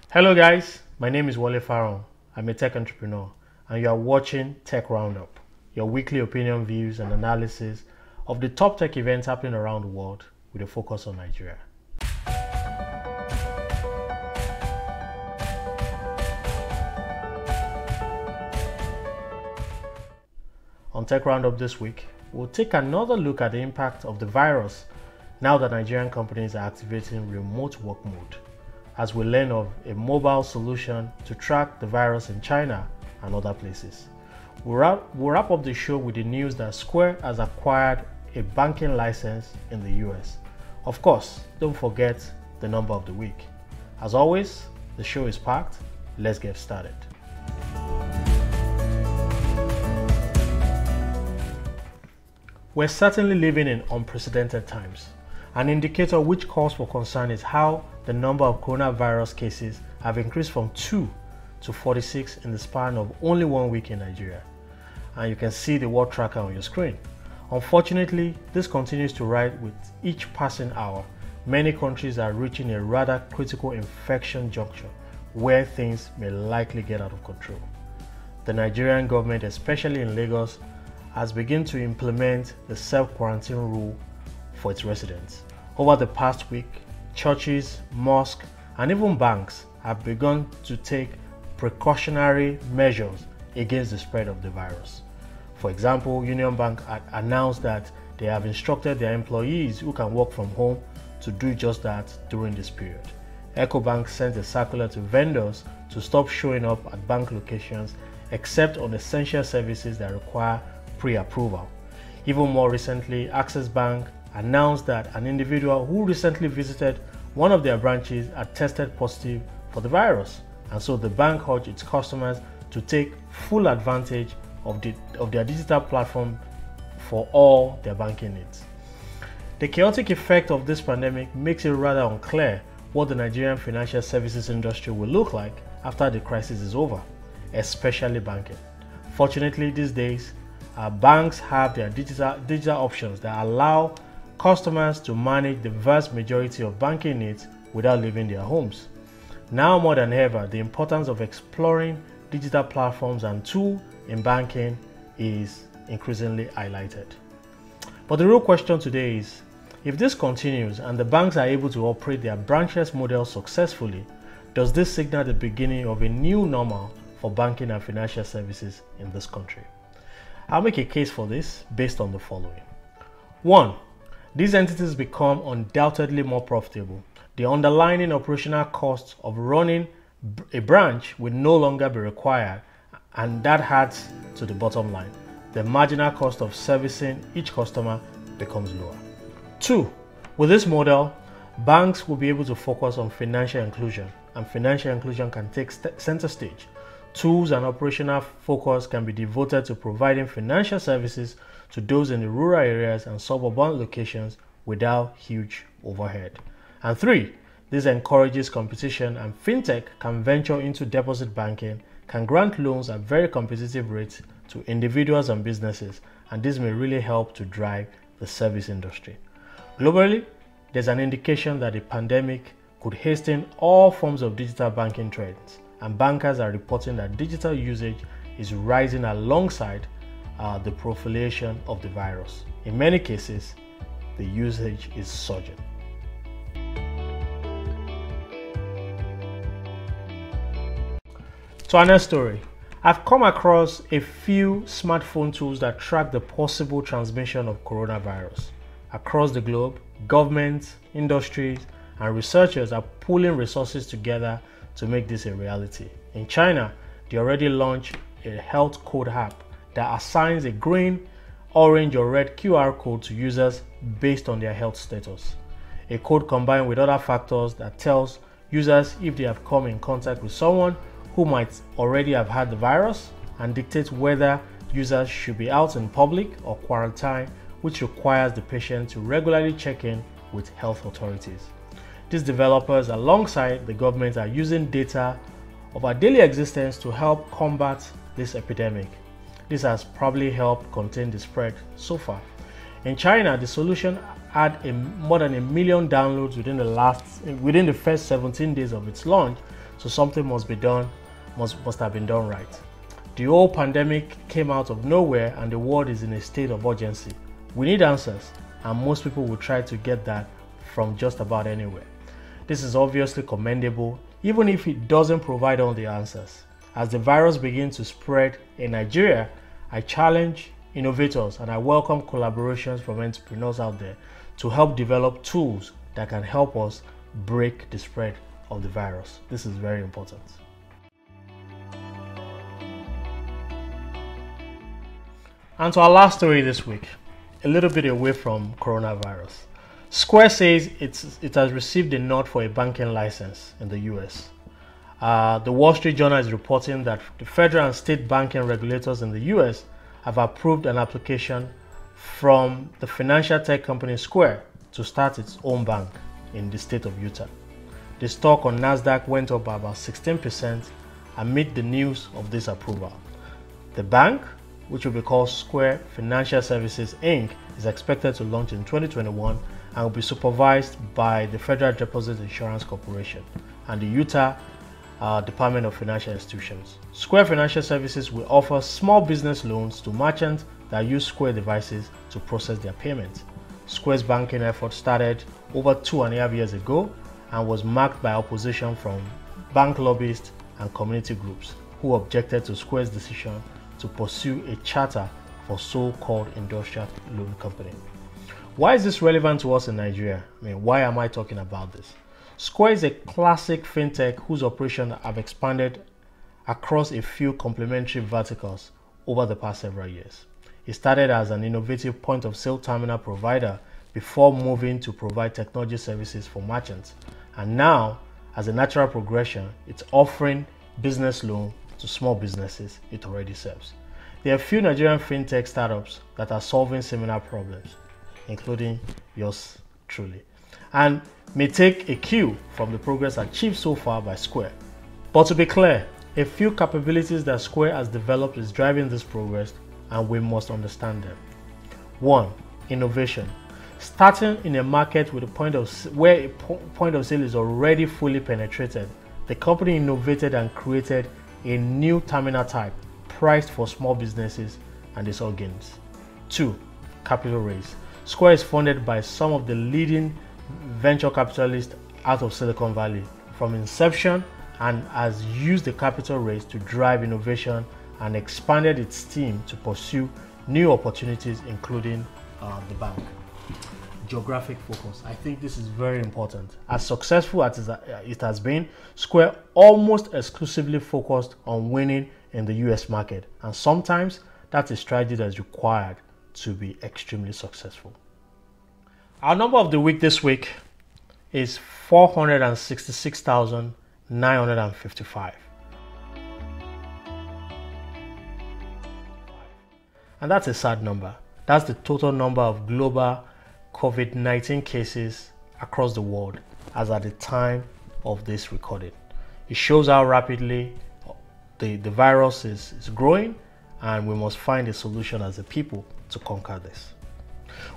Hello guys, my name is Wale Faron. I'm a tech entrepreneur and you are watching Tech Roundup, your weekly opinion, views and analysis of the top tech events happening around the world with a focus on Nigeria. On Tech Roundup this week, we'll take another look at the impact of the virus now that Nigerian companies are activating remote work mode, as we learn of a mobile solution to track the virus in China and other places. We'll wrap up the show with the news that Square has acquired a banking license in the US. Of course, don't forget the number of the week. As always, the show is packed. Let's get started. We're certainly living in unprecedented times. An indicator which calls for concern is how the number of coronavirus cases have increased from 2 to 46 in the span of only 1 week in Nigeria. And you can see the world tracker on your screen. Unfortunately, this continues to rise with each passing hour. Many countries are reaching a rather critical infection juncture where things may likely get out of control. The Nigerian government, especially in Lagos, has begun to implement the self-quarantine rule for its residents. Over the past week, churches, mosques, and even banks have begun to take precautionary measures against the spread of the virus. For example, Union Bank had announced that they have instructed their employees who can work from home to do just that during this period. EcoBank sent a circular to vendors to stop showing up at bank locations except on essential services that require pre-approval. Even more recently, Access Bank announced that an individual who recently visited one of their branches had tested positive for the virus, and so the bank urged its customers to take full advantage of their digital platform for all their banking needs. The chaotic effect of this pandemic makes it rather unclear what the Nigerian financial services industry will look like after the crisis is over, especially banking. Fortunately, these days, banks have their digital options that allow customers to manage the vast majority of banking needs without leaving their homes. Now more than ever, the importance of exploring digital platforms and tools in banking is increasingly highlighted. But the real question today is, if this continues and the banks are able to operate their branchless model successfully, does this signal the beginning of a new normal for banking and financial services in this country? I'll make a case for this based on the following. 1. These entities become undoubtedly more profitable. The underlying operational costs of running a branch will no longer be required, and that adds to the bottom line. The marginal cost of servicing each customer becomes lower. 2. With this model, banks will be able to focus on financial inclusion, and financial inclusion can take center stage. Tools and operational focus can be devoted to providing financial services to those in the rural areas and suburban locations without huge overhead. And 3, this encourages competition, and fintech can venture into deposit banking, can grant loans at very competitive rates to individuals and businesses, and this may really help to drive the service industry. Globally, there's an indication that the pandemic could hasten all forms of digital banking trends, and bankers are reporting that digital usage is rising alongside the proliferation of the virus. In many cases, the usage is surging. To our next story, I've come across a few smartphone tools that track the possible transmission of coronavirus. Across the globe, governments, industries, and researchers are pooling resources together to make this a reality. In China, they already launched a health code app that assigns a green, orange, or red QR code to users based on their health status. A code combined with other factors that tells users if they have come in contact with someone who might already have had the virus, and dictates whether users should be out in public or quarantine, which requires the patient to regularly check in with health authorities. These developers, alongside the government, are using data of our daily existence to help combat this epidemic. This has probably helped contain the spread so far. In China, the solution had more than 1 million downloads within the first 17 days of its launch, so something must be done, must have been done right. The whole pandemic came out of nowhere and the world is in a state of urgency. We need answers, and most people will try to get that from just about anywhere. This is obviously commendable, even if it doesn't provide all the answers. As the virus begins to spread in Nigeria, I challenge innovators and I welcome collaborations from entrepreneurs out there to help develop tools that can help us break the spread of the virus. This is very important. And to our last story this week, a little bit away from coronavirus. Square says it has received a nod for a banking license in the US. The Wall Street Journal is reporting that the federal and state banking regulators in the US have approved an application from the financial tech company Square to start its own bank in the state of Utah. The stock on Nasdaq went up by about 16% amid the news of this approval. The bank, which will be called Square Financial Services Inc., is expected to launch in 2021 and will be supervised by the Federal Deposit Insurance Corporation and the Utah Department of Financial Institutions. Square Financial Services will offer small business loans to merchants that use Square devices to process their payments. Square's banking effort started over 2.5 years ago and was marked by opposition from bank lobbyists and community groups who objected to Square's decision to pursue a charter for so-called industrial loan company. Why is this relevant to us in Nigeria? Why am I talking about this? Square is a classic fintech whose operations have expanded across a few complementary verticals over the past several years. It started as an innovative point-of-sale terminal provider before moving to provide technology services for merchants. And now, as a natural progression, it's offering business loans to small businesses it already serves. There are a few Nigerian fintech startups that are solving similar problems, including yours truly, and may take a cue from the progress achieved so far by Square. But to be clear, a few capabilities that Square has developed is driving this progress, and we must understand them. 1. Innovation. Starting in a market with where a point of sale is already fully penetrated, the company innovated and created a new terminal type priced for small businesses and its organs. 2. Capital raise. Square is funded by some of the leading venture capitalists out of Silicon Valley from inception and has used the capital raise to drive innovation and expanded its team to pursue new opportunities, including the bank. Geographic focus. I think this is very important. As successful as it has been, Square almost exclusively focused on winning in the US market, and sometimes that's a strategy that is required to be extremely successful. Our number of the week this week is 466,955. And that's a sad number. That's the total number of global COVID-19 cases across the world as at the time of this recording. It shows how rapidly the virus is growing, and we must find a solution as a people to conquer this.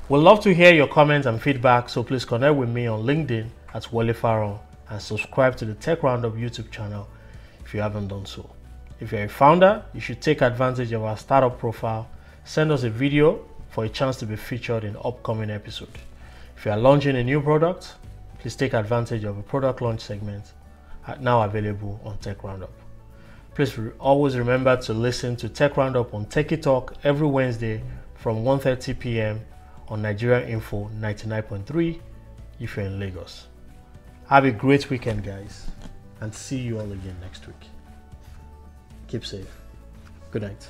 We'd love to hear your comments and feedback, so please connect with me on LinkedIn at Wale Faron and subscribe to the Tech Roundup YouTube channel if you haven't done so. If you're a founder, you should take advantage of our startup profile. Send us a video for a chance to be featured in upcoming episode. If you are launching a new product, please take advantage of a product launch segment now available on Tech Roundup. Please always remember to listen to Tech Roundup on Techie Talk every Wednesday from 1:30 p.m. on Nigeria Info 99.3 if you're in Lagos. Have a great weekend, guys, and see you all again next week. Keep safe. Good night.